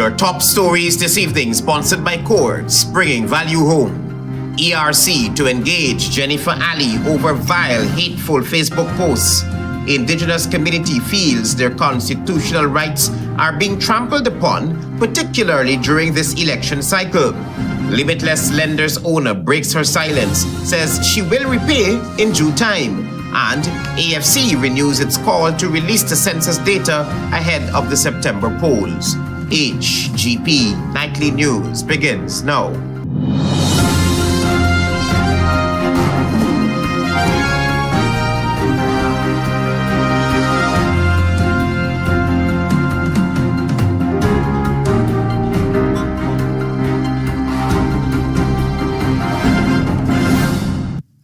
Your top stories this evening sponsored by Courts, bringing value home. ERC to engage Jennifer Ali over vile, hateful Facebook posts. Indigenous community feels their constitutional rights are being trampled upon, particularly during this election cycle. Limitless Lenders owner breaks her silence, says she will repay in due time. And AFC renews its call to release the census data ahead of the September polls. HGP Nightly News begins now.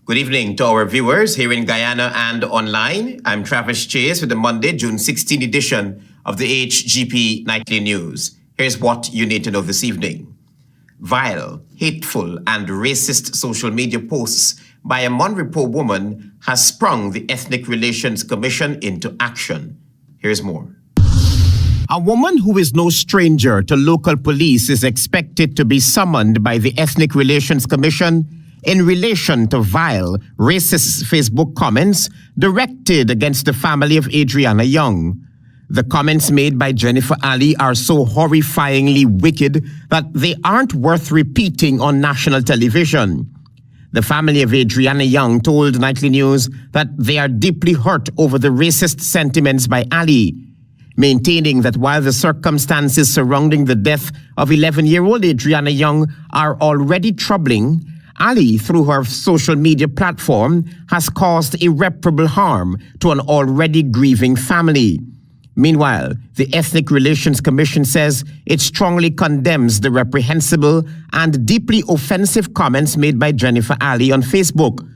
Good evening to our viewers here in Guyana and online. I'm Travis Chase with the Monday, June 16 edition of the HGP Nightly News. Here's what you need to know this evening. Vile, hateful, and racist social media posts by a Monrepo woman has sprung the Ethnic Relations Commission into action. Here's more. A woman who is no stranger to local police is expected to be summoned by the Ethnic Relations Commission in relation to vile, racist Facebook comments directed against the family of Adriana Young. The comments made by Jennifer Ali are so horrifyingly wicked that they aren't worth repeating on national television. The family of Adriana Young told Nightly News that they are deeply hurt over the racist sentiments by Ali, maintaining that while the circumstances surrounding the death of 11-year-old Adriana Young are already troubling, Ali, through her social media platform, has caused irreparable harm to an already grieving family. Meanwhile, the Ethnic Relations Commission says it strongly condemns the reprehensible and deeply offensive comments made by Jennifer Ali on Facebook.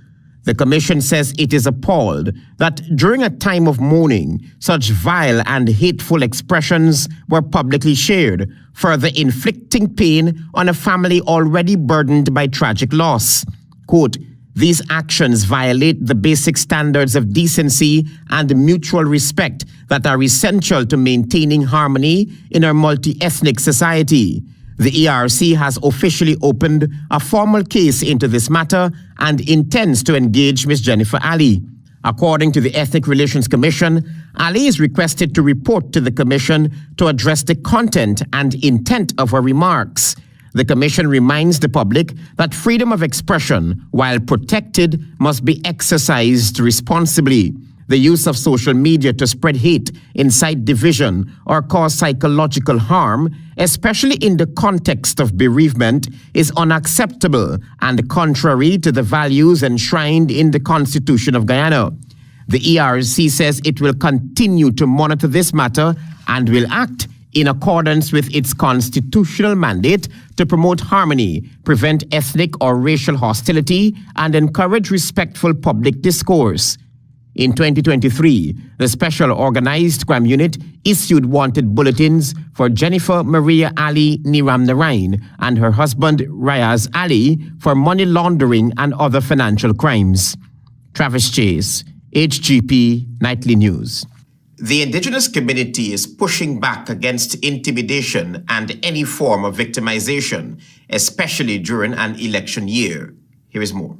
The Commission says it is appalled that during a time of mourning, such vile and hateful expressions were publicly shared, further inflicting pain on a family already burdened by tragic loss. Quote, "These actions violate the basic standards of decency and mutual respect that are essential to maintaining harmony in our multi-ethnic society. The ERC has officially opened a formal case into this matter and intends to engage Ms. Jennifer Ali. According to the Ethnic Relations Commission, Ali is requested to report to the Commission to address the content and intent of her remarks. The Commission reminds the public that freedom of expression, while protected, must be exercised responsibly. The use of social media to spread hate, incite division, or cause psychological harm, especially in the context of bereavement, is unacceptable and contrary to the values enshrined in the Constitution of Guyana. The ERC says it will continue to monitor this matter and will act in accordance with its constitutional mandate to promote harmony, prevent ethnic or racial hostility, and encourage respectful public discourse. In 2023, the Special Organized Crime Unit issued wanted bulletins for Jennifer Maria Ali Niram Narain and her husband Rayaz Ali for money laundering and other financial crimes. Travis Chase, HGP Nightly News. The Indigenous community is pushing back against intimidation and any form of victimization, especially during an election year. Here is more.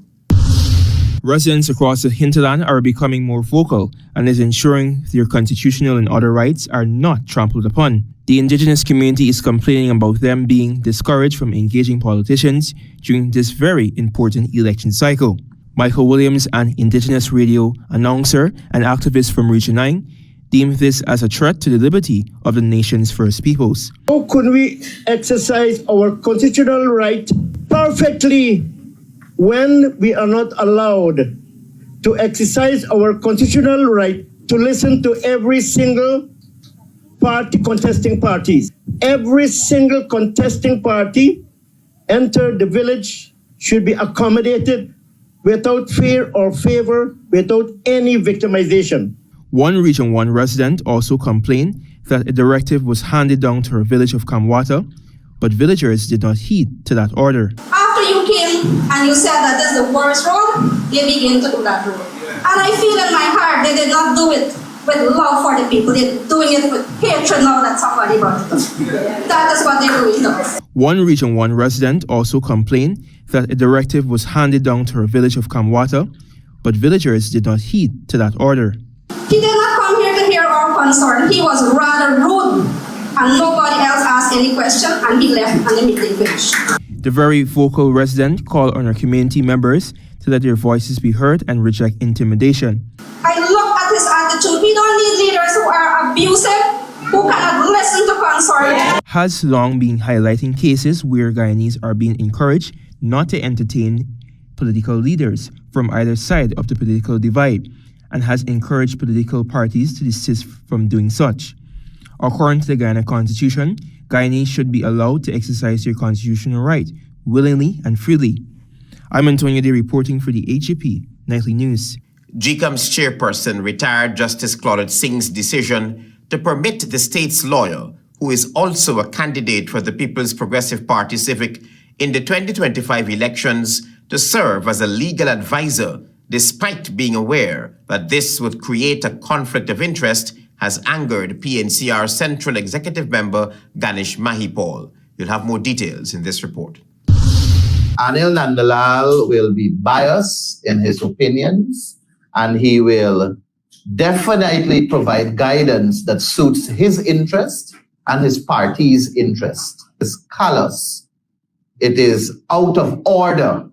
Residents across the hinterland are becoming more vocal and is ensuring their constitutional and other rights are not trampled upon. The Indigenous community is complaining about them being discouraged from engaging politicians during this very important election cycle. Michael Williams, an Indigenous radio announcer and activist from Region 9, deemed this as a threat to the liberty of the nation's First Peoples. How could we exercise our constitutional right perfectly when we are not allowed to exercise our constitutional right to listen to every single party contesting parties? Every single contesting party enter the village should be accommodated without fear or favor, without any victimization. One Region 1 resident also complained that a directive was handed down to her village of Kamwata, but villagers did not heed to that order. After you came and you said that this is the worst road, they begin to do that road. And I feel in my heart they did not do it with love for the people. They're doing it with hatred now that somebody brought it up. That is what they're doing now. One Region 1 resident also complained that a directive was handed down to her village of Kamwata, but villagers did not heed to that order. He did not come here to hear our concern. He was rather rude, and nobody else asked any question, and he left and the meeting finished. The very vocal resident called on her community members to let their voices be heard and reject intimidation. I look at his attitude. We don't need leaders who are abusive, who cannot listen to concern. Has long been highlighting cases where Guyanese are being encouraged not to entertain political leaders from either side of the political divide, and has encouraged political parties to desist from doing such. According to the Guyana Constitution, Guyanese should be allowed to exercise their constitutional right willingly and freely. I'm Antonio Day reporting for the HGP Nightly News. GECOM's chairperson, retired Justice Claudette Singh's decision to permit the state's lawyer, who is also a candidate for the People's Progressive Party Civic in the 2025 elections, to serve as a legal advisor, despite being aware that this would create a conflict of interest, has angered PNCR Central Executive Member Ganesh Mahipal. You'll have more details in this report. Anil Nandalal will be biased in his opinions, and he will definitely provide guidance that suits his interest and his party's interest. It's callous. It is out of order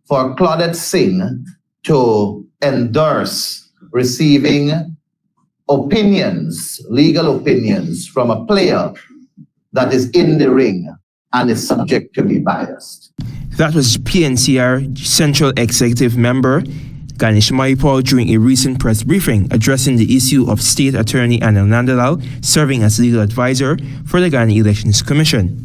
for Claudette Singh to endorse receiving opinions, legal opinions from a player that is in the ring and is subject to be biased. That was PNCR Central Executive Member Ganesh Mahipal during a recent press briefing addressing the issue of State Attorney Anil Nandalal serving as legal advisor for the Ghana Elections Commission.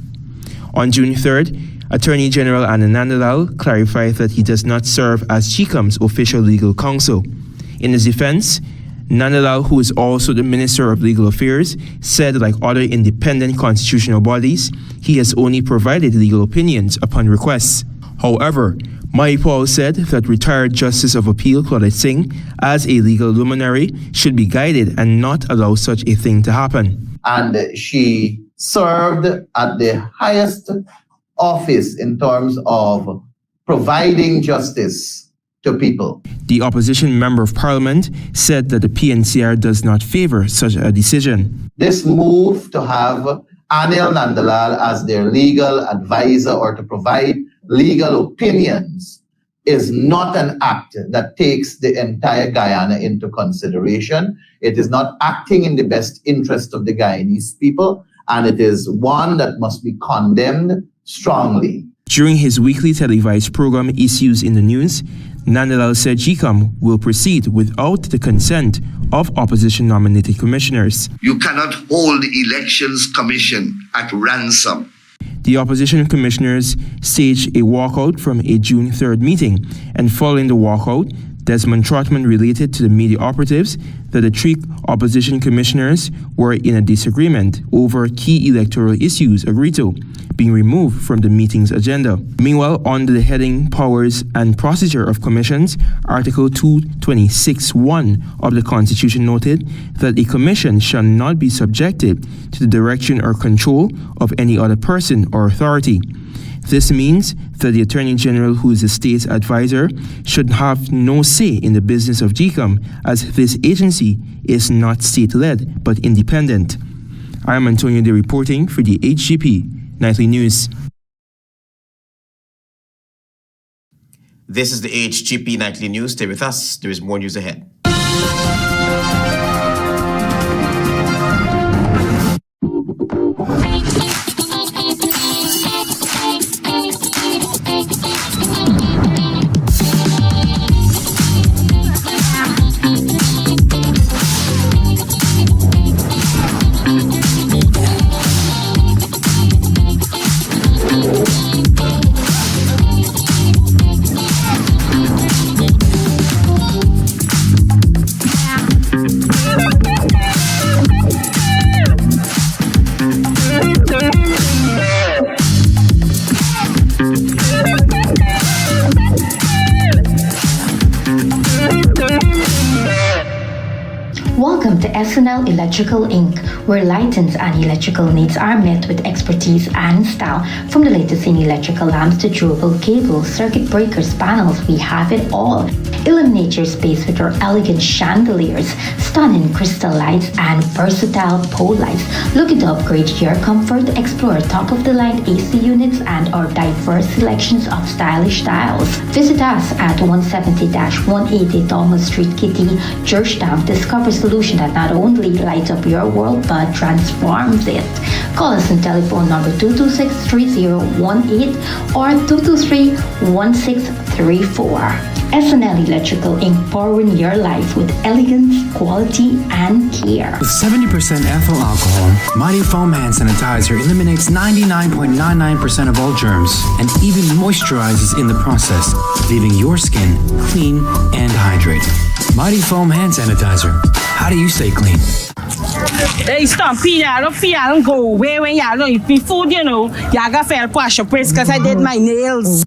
On June 3rd, Attorney General Anil Nandalal clarified that he does not serve as GECOM's official legal counsel. In his defense, Nandalal, who is also the Minister of Legal Affairs, said like other independent constitutional bodies, he has only provided legal opinions upon requests. However, Mahipal said that retired Justice of Appeal Claudette Singh, as a legal luminary, should be guided and not allow such a thing to happen. And she served at the highest office in terms of providing justice to people. The opposition member of parliament said that the PNCR does not favor such a decision. This move to have Anil Nandalal as their legal advisor or to provide legal opinions is not an act that takes the entire Guyana into consideration. It is not acting in the best interest of the Guyanese people, and it is one that must be condemned strongly. During his weekly televised program Issues in the News, Nandalal said GECOM will proceed without the consent of opposition-nominated commissioners. You cannot hold the Elections Commission at ransom. The opposition commissioners staged a walkout from a June 3rd meeting, and following the walkout, Desmond Trotman related to the media operatives that the three opposition commissioners were in a disagreement over key electoral issues agreed to, being removed from the meeting's agenda. Meanwhile, under the heading Powers and Procedure of Commissions, Article 226(1) of the Constitution noted that a commission shall not be subjected to the direction or control of any other person or authority. This means that the Attorney General, who is the state's advisor, should have no say in the business of GECOM, as this agency is not state-led but independent. I am Antonio Day reporting for the HGP Nightly News. This is the HGP Nightly News. Stay with us. There is more news ahead. Welcome to SNL Electrical Inc., where lighting and electrical needs are met with expertise and style. From the latest in electrical lamps to durable cables, circuit breakers, panels, we have it all. Illuminate your space with our elegant chandeliers, stunning crystal lights, and versatile pole lights. Looking to upgrade your comfort? Explore top-of-the-line AC units and our diverse selections of stylish styles. Visit us at 170-180 Thomas Street, Kitty, Georgetown. Discover a solution that not only lights up your world but transforms it. Call us on telephone number 226-3018 or 223-1634. SNL Electrical Inc. powering your life with elegance, quality, and care. With 70% ethyl alcohol, Mighty Foam Hand Sanitizer eliminates 99.99% of all germs and even moisturizes in the process, leaving your skin clean and hydrated. Mighty Foam Hand Sanitizer. How do you stay clean? Hey, stop, I don't feel I don't go away when y'all don't eat me food, you know. Y'all got fair wash your place because I did my nails.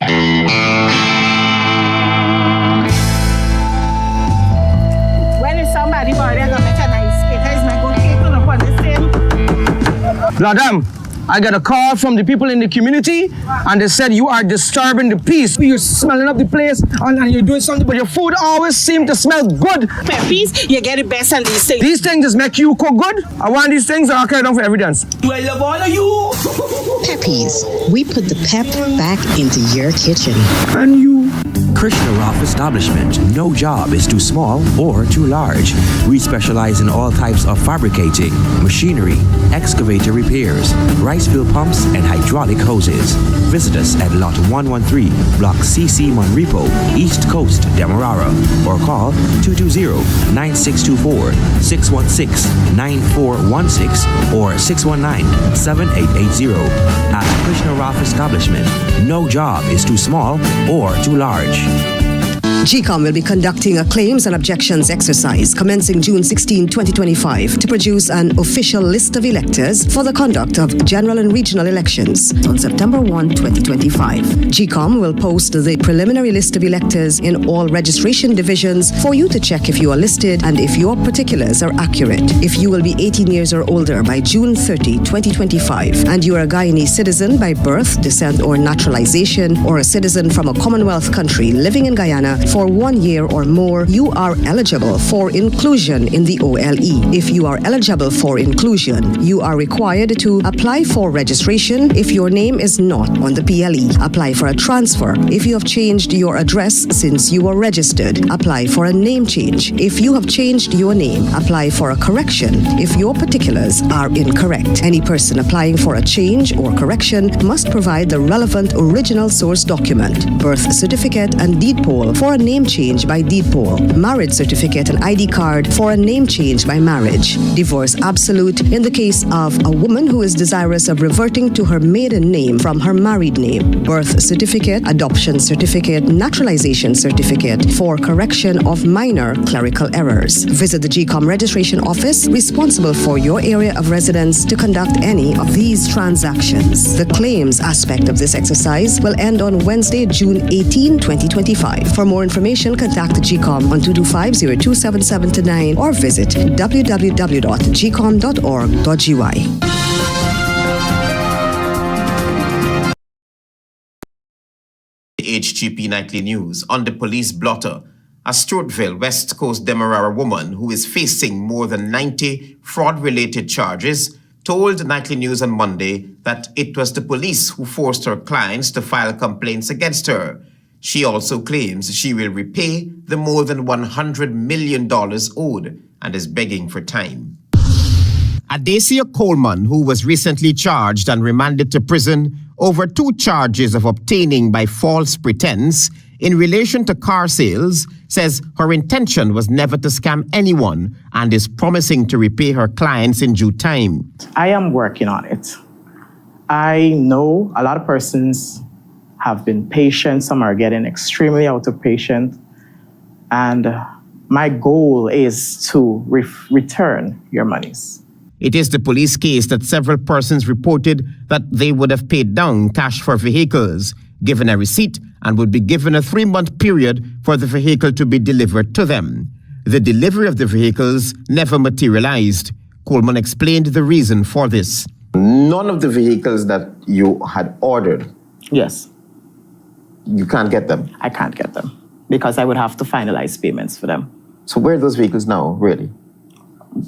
Somebody bought it, make a nice cake. Is my good cake on upon the same? Madam, I got a call from the people in the community and they said you are disturbing the peace. You're smelling up the place and you're doing something, but your food always seems to smell good. Peace, you get the best on these things. These things just make you cook good. I want these things and I'll carry them for evidence. Do I love all of you? Peppies, we put the pep back into your kitchen. And you? Krishna Roth Establishment. No job is too small or too large. We specialize in all types of fabricating, machinery, excavator repairs, rice field pumps, and hydraulic hoses. Visit us at Lot 113, Block CC Monrepo, East Coast, Demerara, or call 220-9624, 616-9416, or 619-7880. At Krishna Roth Establishment, no job is too small or too large. GECOM will be conducting a claims and objections exercise commencing June 16, 2025 to produce an official list of electors for the conduct of general and regional elections on September 1, 2025. GECOM will post the preliminary list of electors in all registration divisions for you to check if you are listed and if your particulars are accurate. If you will be 18 years or older by June 30, 2025, and you are a Guyanese citizen by birth, descent, or naturalization, or a citizen from a Commonwealth country living in Guyana for 1 year or more, you are eligible for inclusion in the OLE. If you are eligible for inclusion, you are required to apply for registration if your name is not on the PLE. Apply for a transfer if you have changed your address since you were registered. Apply for a name change if you have changed your name. Apply for a correction if your particulars are incorrect. Any person applying for a change or correction must provide the relevant original source document, birth certificate and deed poll for a name change by deed poll, marriage certificate and ID card for a name change by marriage, divorce absolute in the case of a woman who is desirous of reverting to her maiden name from her married name, birth certificate, adoption certificate, naturalization certificate for correction of minor clerical errors. Visit the GECOM registration office responsible for your area of residence to conduct any of these transactions. The claims aspect of this exercise will end on Wednesday, June 18, 2025. For more information, contact the GECOM on 225-0277-9 or visit www.gecom.org.gy. HGP Nightly News. On the police blotter, a Sturtville, West Coast Demerara woman who is facing more than 90 fraud-related charges told Nightly News on Monday that it was the police who forced her clients to file complaints against her. She also claims she will repay the more than $100 million owed and is begging for time. Adacia Coleman, who was recently charged and remanded to prison over 2 charges of obtaining by false pretense in relation to car sales, says her intention was never to scam anyone and is promising to repay her clients in due time. I am working on it. I know a lot of persons have been patient. Some are getting extremely out of patience. And my goal is to return your monies. It is the police case that several persons reported that they would have paid down cash for vehicles, given a receipt, and would be given a 3-month period for the vehicle to be delivered to them. the delivery of the vehicles never materialized. Coleman explained the reason for this. None of the vehicles that you had ordered, Yes, you can't get them. I can't get them because I would have to finalize payments for them. So where are those vehicles now, really?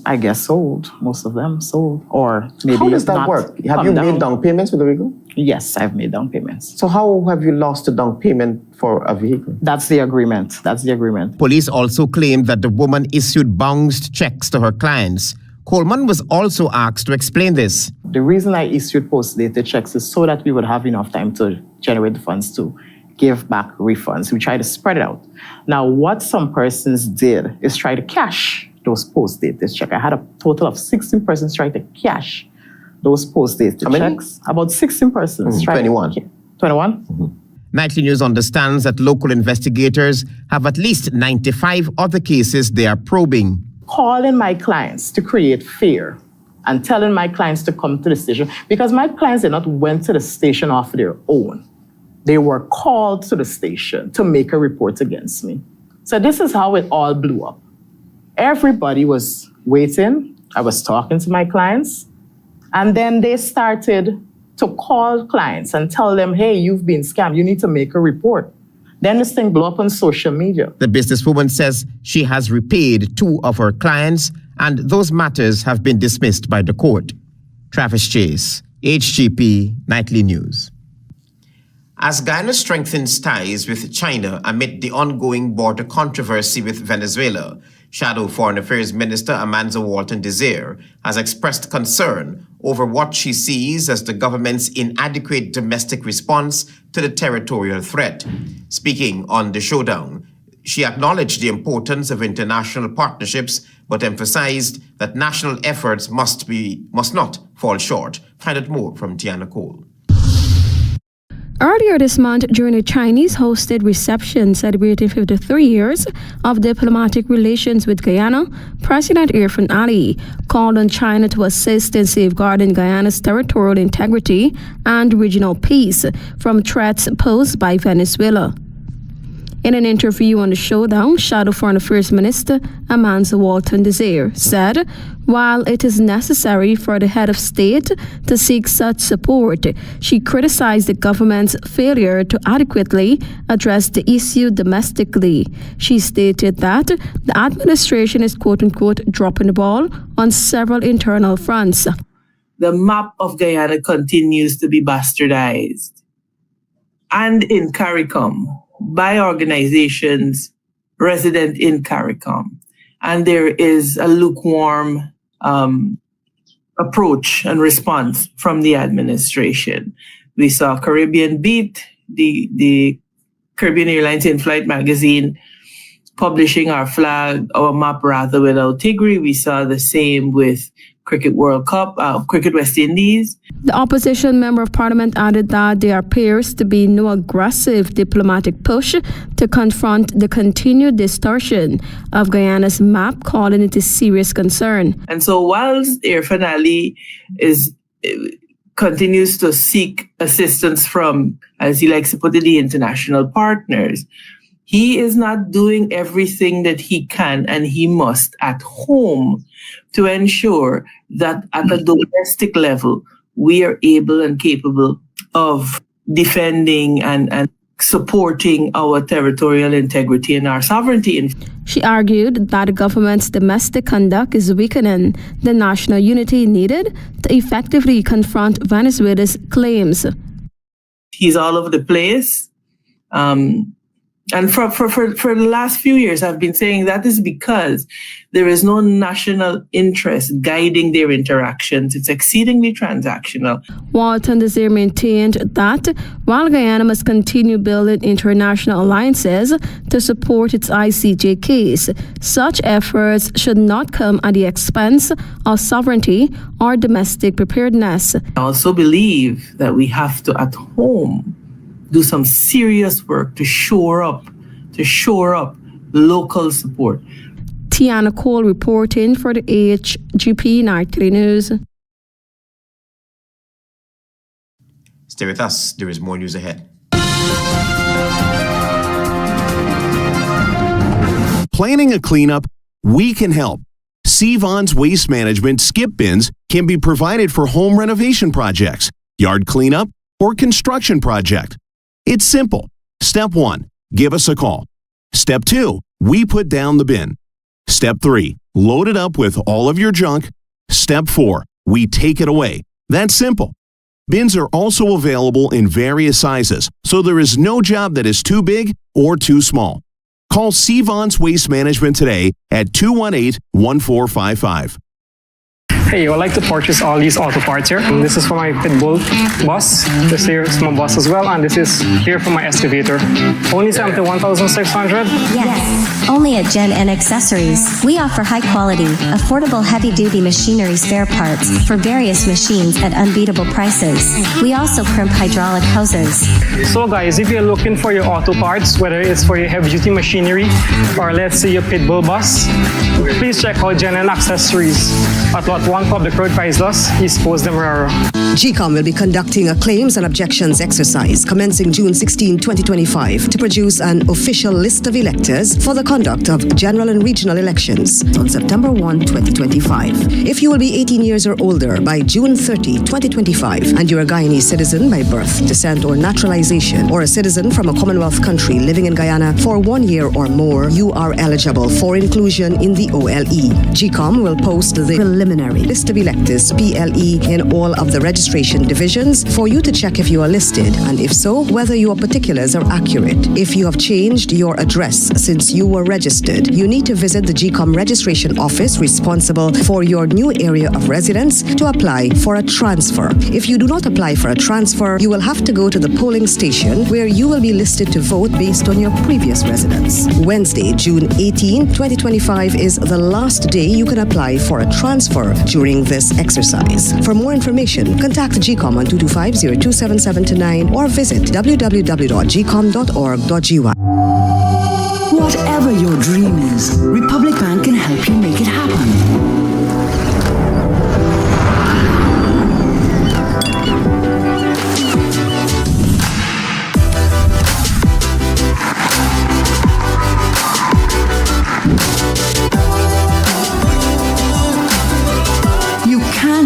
I guess sold, most of them sold, or maybe How does that not work? Have come you made down payments for the vehicle? Yes, I've made down payments. So how have you lost a down payment for a vehicle? That's the agreement. That's the agreement. Police also claimed that the woman issued bounced checks to her clients. Coleman was also asked to explain this. The reason I issued post-dated checks is so that we would have enough time to generate the funds to give back refunds. We try to spread it out. Now, what some persons did is try to cash those post-dated checks. I had a total of 16 persons try to cash those post-dated checks. About 16 persons. 21. 21? Nightly News understands that local investigators have at least 95 other cases they are probing. Calling my clients to create fear and telling my clients to come to the station, because my clients did not went to the station of their own. They were called to the station to make a report against me. So this is how it all blew up. Everybody was waiting. I was talking to my clients, and then they started to call clients and tell them, hey, you've been scammed. You need to make a report. Then this thing blew up on social media. The businesswoman says she has repaid 2 of her clients, and those matters have been dismissed by the court. Travis Chase, HGP Nightly News. As Guyana strengthens ties with China amid the ongoing border controversy with Venezuela, Shadow Foreign Affairs Minister Amanda Walton-Desir has expressed concern over what she sees as the government's inadequate domestic response to the territorial threat. Speaking on the showdown, she acknowledged the importance of international partnerships, but emphasized that national efforts must not fall short. Find out more from Tiana Cole. Earlier this month, during a Chinese-hosted reception celebrating 53 years of diplomatic relations with Guyana, President Irfan Ali called on China to assist in safeguarding Guyana's territorial integrity and regional peace from threats posed by Venezuela. In an interview on the showdown, Shadow Foreign Affairs Minister Amanda Walton-Desir said, while it is necessary for the head of state to seek such support, she criticized the government's failure to adequately address the issue domestically. She stated that the administration is quote-unquote dropping the ball on several internal fronts. The map of Guyana continues to be bastardized. And in CARICOM, by organizations resident in CARICOM. And there is a lukewarm approach and response from the administration. We saw Caribbean Beat, the Caribbean Airlines in-flight magazine, publishing our map rather without Tigray. We saw the same with Cricket World Cup, Cricket West Indies. The opposition member of parliament added that there appears to be no aggressive diplomatic push to confront the continued distortion of Guyana's map, calling it a serious concern. And so whilst Irfan Ali continues to seek assistance from, as he likes to put it, the international partners, he is not doing everything that he can and he must at home to ensure that at a domestic level, we are able and capable of defending and supporting our territorial integrity and our sovereignty. She argued that the government's domestic conduct is weakening the national unity needed to effectively confront Venezuela's claims. He's all over the place. And for the last few years, I've been saying that is because there is no national interest guiding their interactions. It's exceedingly transactional. Walton-Desir maintained that while Guyana must continue building international alliances to support its ICJ case, such efforts should not come at the expense of sovereignty or domestic preparedness. I also believe that we have to, at home, do some serious work to shore up local support. Tiana Cole reporting for the HGP Nightly News. Stay with us. There is more news ahead. Planning a cleanup We can help. Sevon's Waste Management skip bins can be provided for home renovation projects, yard cleanup, or construction project. It's simple. Step 1, give us a call. Step 2, we put down the bin. Step 3, load it up with all of your junk. Step 4, we take it away. That's simple. Bins are also available in various sizes, so there is no job that is too big or too small. Call Sevon's Waste Management today at 218-1455. Hey, I would like to purchase all these auto parts here. And this is for my Pitbull bus. This here is my bus as well, and this is here for my excavator. Only 1,600? Yes, only at Gen N Accessories. We offer high quality, affordable heavy-duty machinery spare parts for various machines at unbeatable prices. We also crimp hydraulic hoses. So guys, if you're looking for your auto parts, whether it's for your heavy-duty machinery or let's say your Pitbull bus, please check out Gen N Accessories at what One Public Road Priceless, East Coast Demerara. GECOM will be conducting a claims and objections exercise commencing June 16, 2025 to produce an official list of electors for the conduct of general and regional elections on September 1, 2025. If you will be 18 years or older by June 30, 2025 and you're a Guyanese citizen by birth, descent or naturalization or a citizen from a Commonwealth country living in Guyana for 1 year or more, you are eligible for inclusion in the OLE. GECOM will post the preliminary list of electors, PLE, in all of the registration divisions for you to check if you are listed, and if so, whether your particulars are accurate. If you have changed your address since you were registered, you need to visit the GECOM registration office responsible for your new area of residence to apply for a transfer. If you do not apply for a transfer, you will have to go to the polling station where you will be listed to vote based on your previous residence. Wednesday, June 18, 2025 is the last day you can apply for a transfer during this exercise. For more information, contact GECOM on 225-02779 or visit www.gecom.org.gy. Whatever your dream is, Republic Bank can help you make it happen.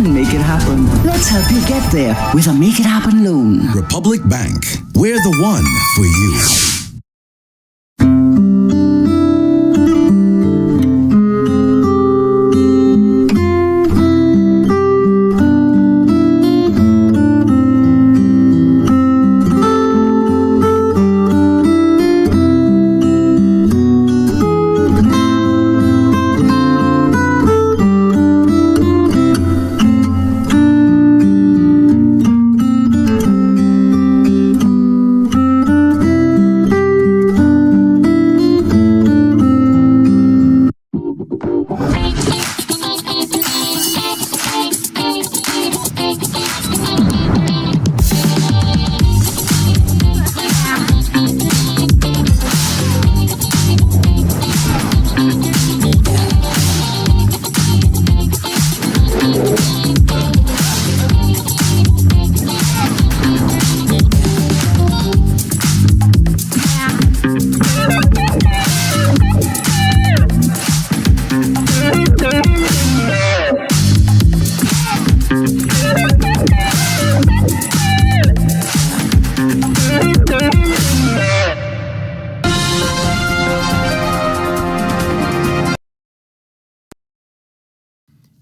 Make it happen. Let's help you get there with a Make It Happen loan. Republic Bank. We're the one for you.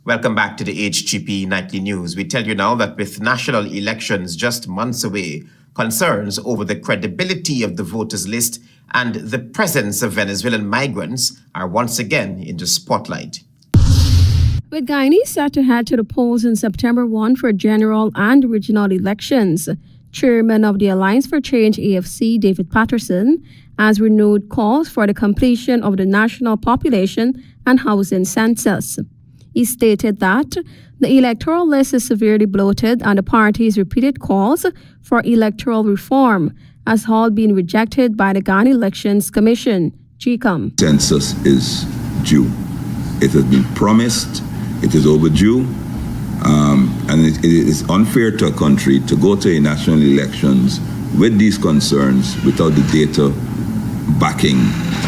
Welcome back to the HGP Nightly News. We tell you now that with national elections just months away, concerns over the credibility of the voters list and the presence of Venezuelan migrants are once again in the spotlight. With Guyanese set to head to the polls in September 1 for general and regional elections, Chairman of the Alliance for Change AFC, David Patterson, has renewed calls for the completion of the national population and housing census. He stated that the electoral list is severely bloated and the party's repeated calls for electoral reform has all been rejected by the Ghana Elections Commission, GECOM. Census is due. It has been promised, it is overdue, and it is unfair to a country to go to national elections with these concerns without the data backing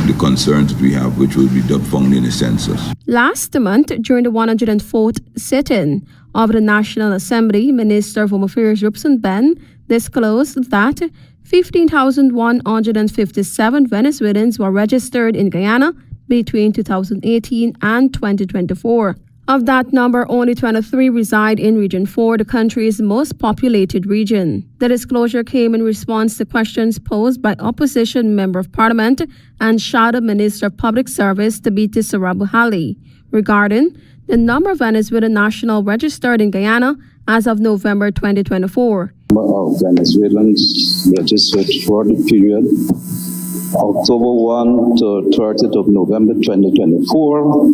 the concerns that we have, which will be found in the census. Last month, during the 104th sit-in of the National Assembly, Minister of Home Affairs Rupson Ben disclosed that 15,157 Venezuelans were registered in Guyana between 2018 and 2024. Of that number, only 23 reside in Region 4, the country's most populated region. The disclosure came in response to questions posed by opposition Member of Parliament and Shadow Minister of Public Service Tabita Sarabuhali regarding the number of Venezuelan nationals registered in Guyana as of November 2024. Of Venezuelans registered for the period October 1 to 30th of November 2024,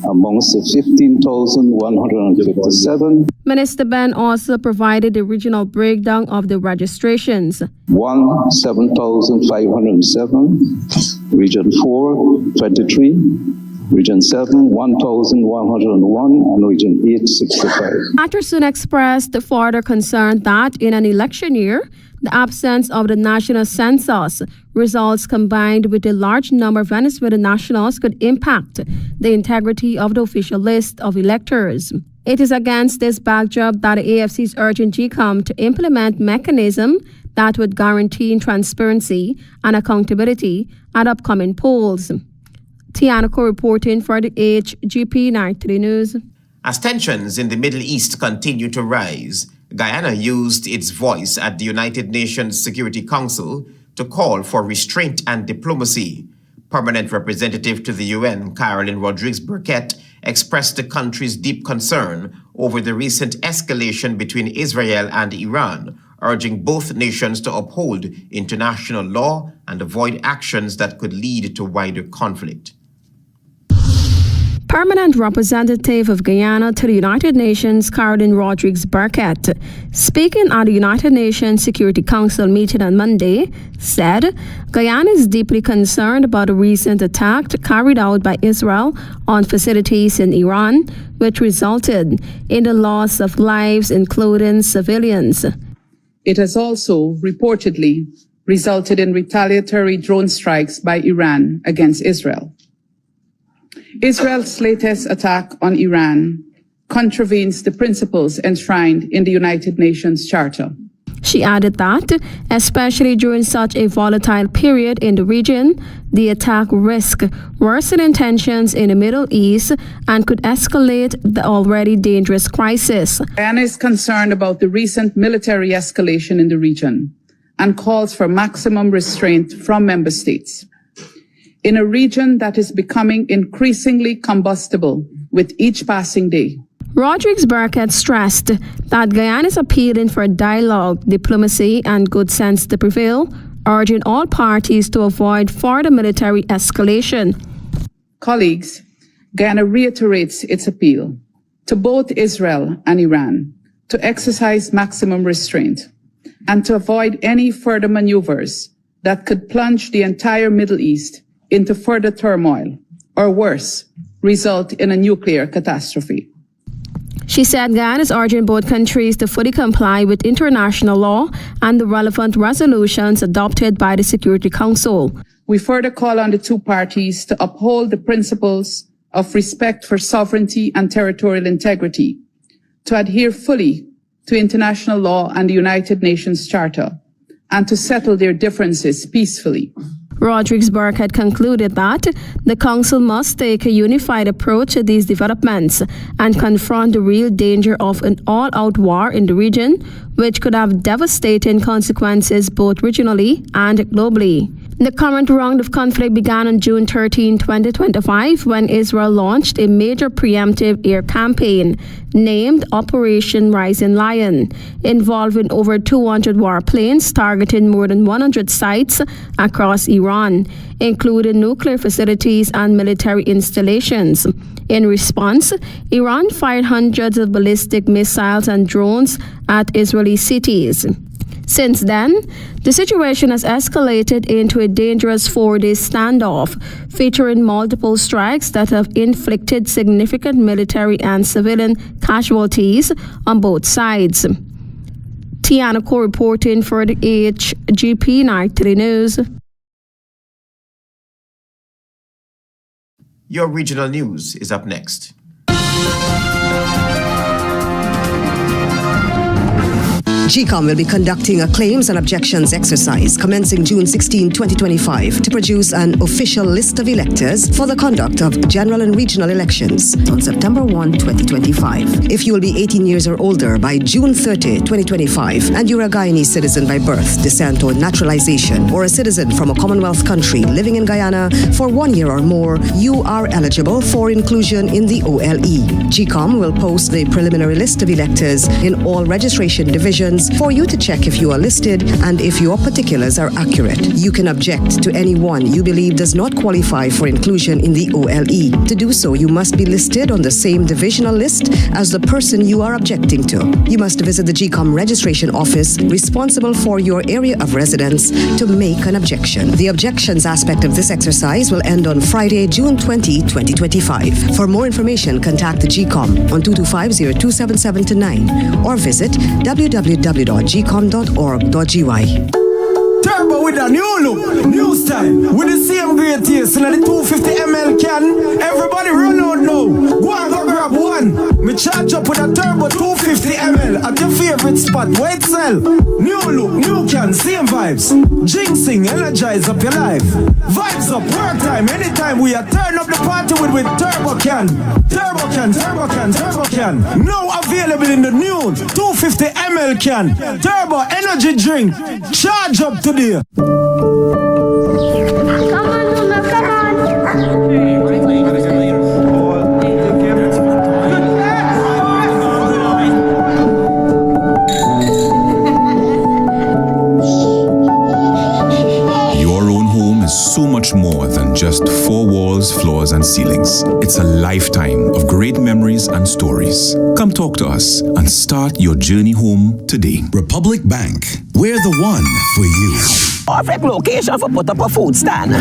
amongst the 15,157. Minister Ben also provided the regional breakdown of the registrations. 7,507, Region 4, 23, Region 7, 1,101, and Region 8, 65. Patterson expressed further concern that in an election year, the absence of the national census results combined with a large number of Venezuelan nationals could impact the integrity of the official list of electors. It is against this backdrop that the AFC is urging GECOM to implement mechanisms that would guarantee transparency and accountability at upcoming polls. Tianako reporting for the HGP Nightly News. As tensions in the Middle East continue to rise, Guyana used its voice at the United Nations Security Council to call for restraint and diplomacy. Permanent representative to the UN, Caroline Rodriguez-Burkett, expressed the country's deep concern over the recent escalation between Israel and Iran, urging both nations to uphold international law and avoid actions that could lead to wider conflict. Permanent representative of Guyana to the United Nations, Caroline Rodriguez-Burkett, speaking at the United Nations Security Council meeting on Monday, said Guyana is deeply concerned about a recent attack carried out by Israel on facilities in Iran, which resulted in the loss of lives, including civilians. It has also reportedly resulted in retaliatory drone strikes by Iran against Israel. Israel's latest attack on Iran contravenes the principles enshrined in the United Nations Charter. She added that, especially during such a volatile period in the region, the attack risks worsening tensions in the Middle East and could escalate the already dangerous crisis. Guyana is concerned about the recent military escalation in the region and calls for maximum restraint from member states. In a region that is becoming increasingly combustible with each passing day. Rodriguez-Burkett stressed that Guyana is appealing for dialogue, diplomacy, and good sense to prevail, urging all parties to avoid further military escalation. Colleagues, Guyana reiterates its appeal to both Israel and Iran to exercise maximum restraint and to avoid any further maneuvers that could plunge the entire Middle East into further turmoil, or worse, result in a nuclear catastrophe. She said Guyana is urging both countries to fully comply with international law and the relevant resolutions adopted by the Security Council. We further call on the two parties to uphold the principles of respect for sovereignty and territorial integrity, to adhere fully to international law and the United Nations Charter, and to settle their differences peacefully. Rodriguez-Burkett concluded that the Council must take a unified approach to these developments and confront the real danger of an all-out war in the region, which could have devastating consequences both regionally and globally. The current round of conflict began on June 13, 2025, when Israel launched a major preemptive air campaign named Operation Rising Lion, involving over 200 warplanes targeting more than 100 sites across Iran, including nuclear facilities and military installations. In response, Iran fired hundreds of ballistic missiles and drones at Israeli cities. Since then, the situation has escalated into a dangerous four-day standoff, featuring multiple strikes that have inflicted significant military and civilian casualties on both sides. Tianako reporting for the HGP Nightly News. Your regional news is up next. GECOM will be conducting a claims and objections exercise commencing June 16, 2025 to produce an official list of electors for the conduct of general and regional elections on September 1, 2025. If you will be 18 years or older by June 30, 2025, and you're a Guyanese citizen by birth, descent, or naturalization, or a citizen from a Commonwealth country living in Guyana for 1 year or more, you are eligible for inclusion in the OLE. GECOM will post the preliminary list of electors in all registration divisions for you to check if you are listed and if your particulars are accurate. You can object to anyone you believe does not qualify for inclusion in the OLE. To do so, you must be listed on the same divisional list as the person you are objecting to. You must visit the GECOM registration office responsible for your area of residence to make an objection. The objections aspect of this exercise will end on Friday, June 20, 2025. For more information, contact the GECOM on 225-0277-9 or visit www.gecom.org.gy. Turbo with a new look, new style, with the same great taste in the 250 ml can. Everybody run out now. Go and go grab one. Me charge up with a turbo 250 ml at your favorite spot. Wait sell. New look, new can, same vibes. Jinxing, energize up your life. Vibes up, work time, anytime we are turn up the party with turbo can. Turbo can, turbo can, turbo can. Now available in the new 250 ml can. Turbo energy drink. Charge up today. Come on, Mama, come on. Your own home is so much more than just 4 walls, floors, and ceilings. It's a lifetime of great memories and stories. Come talk to us and start your journey home today. Republic Bank, we're the one for you. Perfect location for put up a food stand.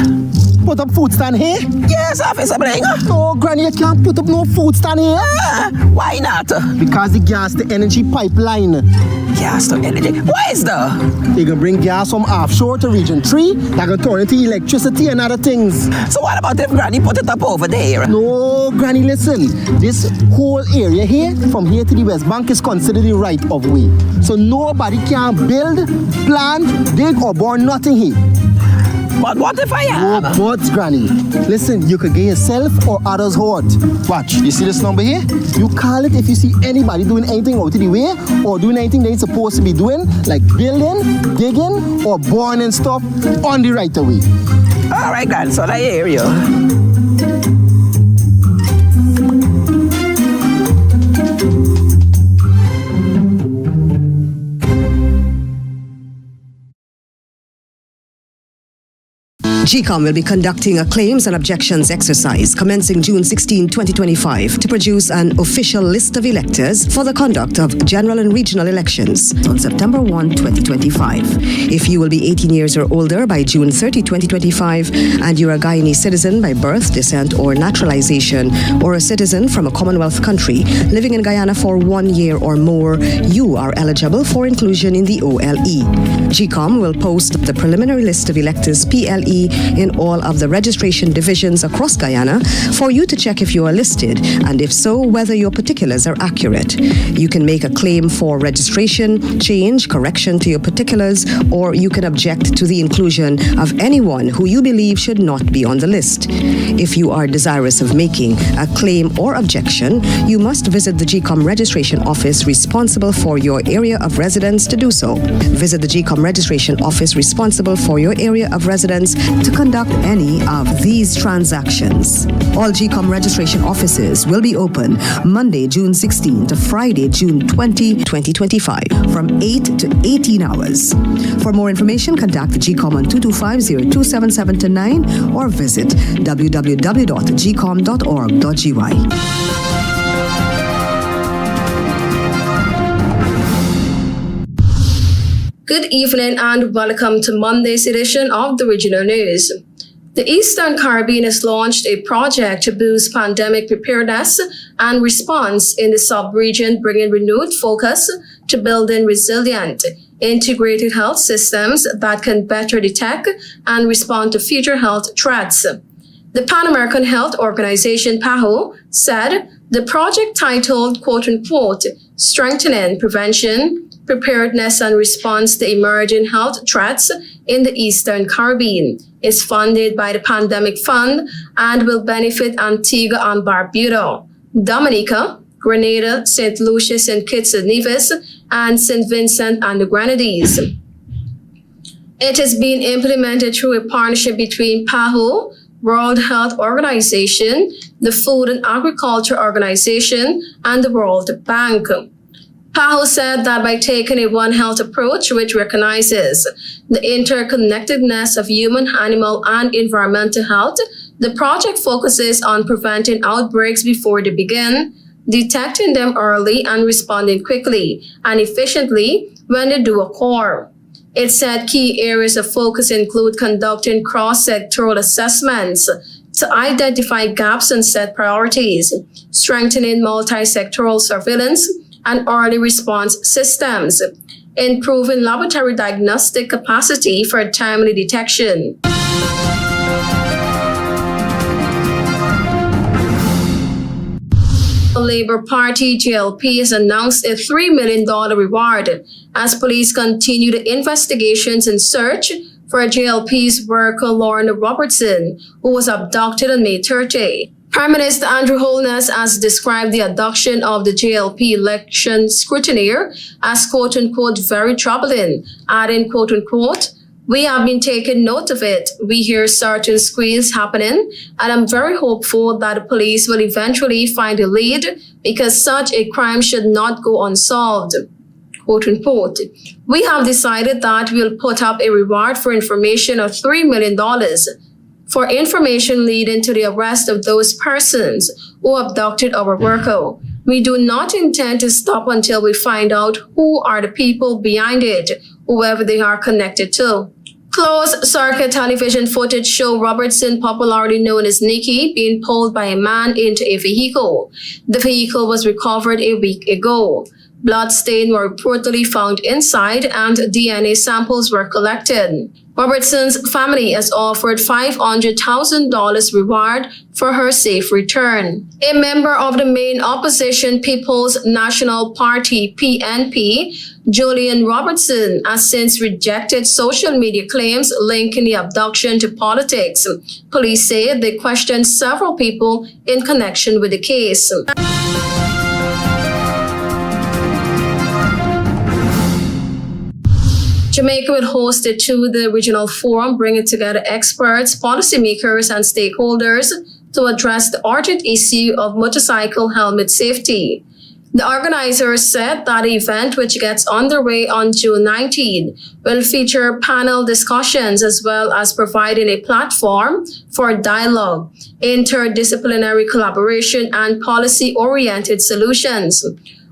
Put up food stand here? Yes, Officer Bring. No, Granny, you can't put up no food stand here. Why not? Because the gas to energy pipeline. Gas to energy? Why is that? They can bring gas from offshore to region 3. That can turn into electricity and other things. So what about if Granny put it up over there? No, Granny, listen. This whole area here, from here to the West Bank, is considered the right of way. So nobody can build, plant, dig, or burn nothing here. But what if I am? No buts, Granny. Listen, you could get yourself or others hurt. Watch, you see this number here? You call it if you see anybody doing anything out of the way or doing anything they're supposed to be doing, like building, digging, or burning stuff on the right of way. All right, grandson, I hear you. GECOM will be conducting a claims and objections exercise commencing June 16, 2025 to produce an official list of electors for the conduct of general and regional elections on September 1, 2025. If you will be 18 years or older by June 30, 2025, and you're a Guyanese citizen by birth, descent, or naturalization, or a citizen from a Commonwealth country living in Guyana for 1 year or more, you are eligible for inclusion in the OLE. GECOM will post the preliminary list of electors PLE in all of the registration divisions across Guyana for you to check if you are listed, and if so, whether your particulars are accurate. You can make a claim for registration, change, correction to your particulars, or you can object to the inclusion of anyone who you believe should not be on the list. If you are desirous of making a claim or objection, you must visit the GECOM registration office responsible for your area of residence to do so. Visit the GECOM registration office responsible for your area of residence to conduct any of these transactions. All GECOM registration offices will be open Monday, June 16 to Friday, June 20, 2025 from 8 to 18 hours. For more information, contact the GECOM on 225-0277-9 or visit www.gecom.org.gy. Good evening and welcome to Monday's edition of the Regional News. The Eastern Caribbean has launched a project to boost pandemic preparedness and response in the sub-region, bringing renewed focus to building resilient, integrated health systems that can better detect and respond to future health threats. The Pan American Health Organization, PAHO, said the project titled, quote-unquote, Strengthening Prevention, Preparedness and Response to Emerging Health Threats in the Eastern Caribbean is funded by the Pandemic Fund and will benefit Antigua and Barbuda, Dominica, Grenada, St. Lucia, St. Kitts and Nevis, and St. Vincent and the Grenadines. It is being implemented through a partnership between PAHO, World Health Organization, the Food and Agriculture Organization, and the World Bank. PAHO said that by taking a One Health approach, which recognizes the interconnectedness of human, animal, and environmental health, the project focuses on preventing outbreaks before they begin, detecting them early and responding quickly and efficiently when they do occur. It said key areas of focus include conducting cross-sectoral assessments to identify gaps and set priorities, strengthening multi-sectoral surveillance and early response systems, improving laboratory diagnostic capacity for timely detection. The Labour Party GLP has announced a $3 million reward as police continue the investigations and search for GLP's worker Lauren Robertson, who was abducted on May 30. Prime Minister Andrew Holness has described the abduction of the GLP election scrutineer as quote-unquote very troubling, adding quote-unquote, "We have been taking note of it. We hear certain squeals happening, and I'm very hopeful that the police will eventually find a lead because such a crime should not go unsolved." Quote unquote. "We have decided that we'll put up a reward for information of $3 million for information leading to the arrest of those persons who abducted our worker. We do not intend to stop until we find out who are the people behind it, whoever they are connected to." Closed circuit television footage show Robertson, popularly known as Nikki, being pulled by a man into a vehicle. The vehicle was recovered a week ago. Bloodstains were reportedly found inside and DNA samples were collected. Robertson's family has offered $500,000 reward for her safe return. A member of the main opposition People's National Party, PNP, Julian Robertson, has since rejected social media claims linking the abduction to politics. Police say they questioned several people in connection with the case. Jamaica will host it to the regional forum, bringing together experts, policymakers, and stakeholders to address the urgent issue of motorcycle helmet safety. The organizers said that the event, which gets underway on June 19, will feature panel discussions as well as providing a platform for dialogue, interdisciplinary collaboration, and policy-oriented solutions.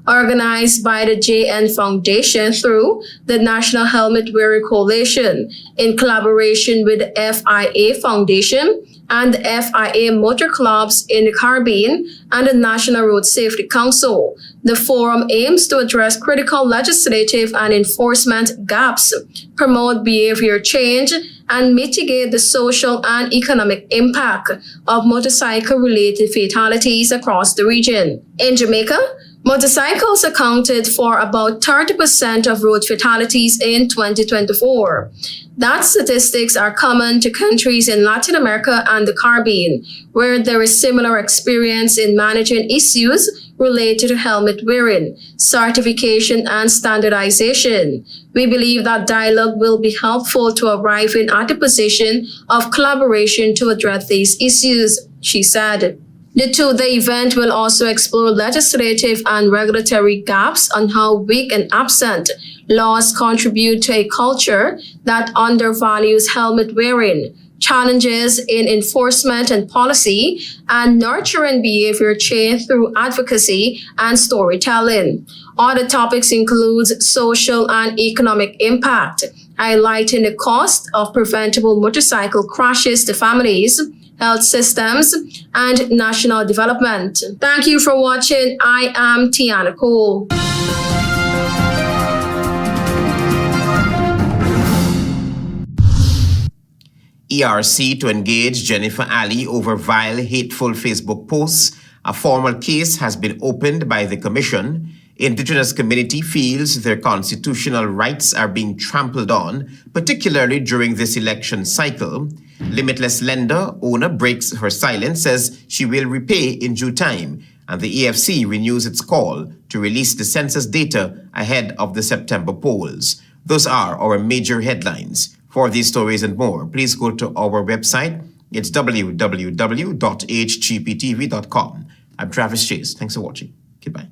Organized by the JN Foundation through the National Helmet Wearing Coalition in collaboration with the FIA Foundation and the FIA Motor Clubs in the Caribbean and the National Road Safety Council. The forum aims to address critical legislative and enforcement gaps, promote behavior change, and mitigate the social and economic impact of motorcycle-related fatalities across the region. In Jamaica, motorcycles accounted for about 30% of road fatalities in 2024. That statistics are common to countries in Latin America and the Caribbean, where there is similar experience in managing issues related to helmet wearing, certification, and standardization. We believe that dialogue will be helpful to arriving at a position of collaboration to address these issues, she said. The two-day event will also explore legislative and regulatory gaps on how weak and absent laws contribute to a culture that undervalues helmet wearing, challenges in enforcement and policy, and nurturing behavior change through advocacy and storytelling. Other topics include social and economic impact, highlighting the cost of preventable motorcycle crashes to families, health systems, and national development. Thank you for watching. I am Tiana Cole. ERC to engage Jennifer Ali over vile, hateful Facebook posts. A formal case has been opened by the Commission. Indigenous community feels their constitutional rights are being trampled on, particularly during this election cycle. Limitless Lender owner breaks her silence, says she will repay in due time. And the EFC renews its call to release the census data ahead of the September polls. Those are our major headlines. For these stories and more, please go to our website. It's www.hgptv.com. I'm Travis Chase. Thanks for watching. Goodbye.